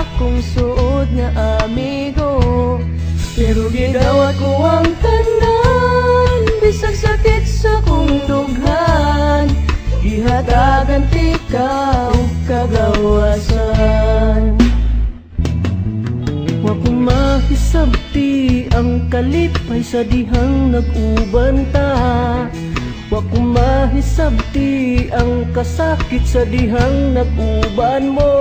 akong suod nga amigo. Pero gidawat ko ang tanan, bisag sakit sa kong dughan, ihatagan ti ka og kagawasan. Wa ko mahisabti ang kalipay sa dihang nag-uban ta. Wa ko mahisabti ang kasakit sa dihang nag-uban mo.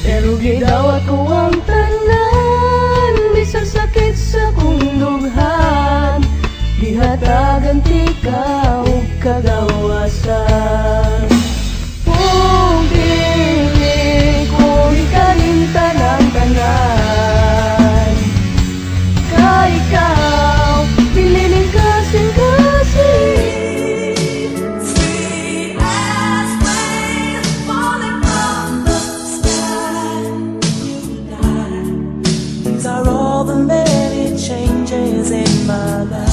Pero gidawat ko ang tanan, bisag sakit sa kong dughan, ihatagan ti ka og kagawasan. Kung dili ko ikalimtan ang tanan, ka ikaw pililing kasing-kasing. Free as rain falling from the sky. These are all the many changes in my life.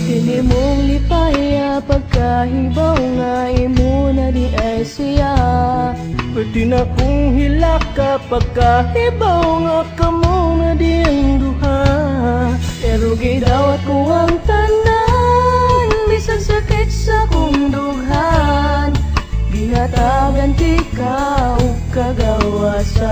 Dili mong lipaya pagkahibaw nga imo na di ay siya. Pwede na kong hilaka pagkahibaw nga kamo na di ang duha. Pero gidawat ko ang tanan, bisag sakit sa kong dughan, gihatagan ti ka og kagawasan.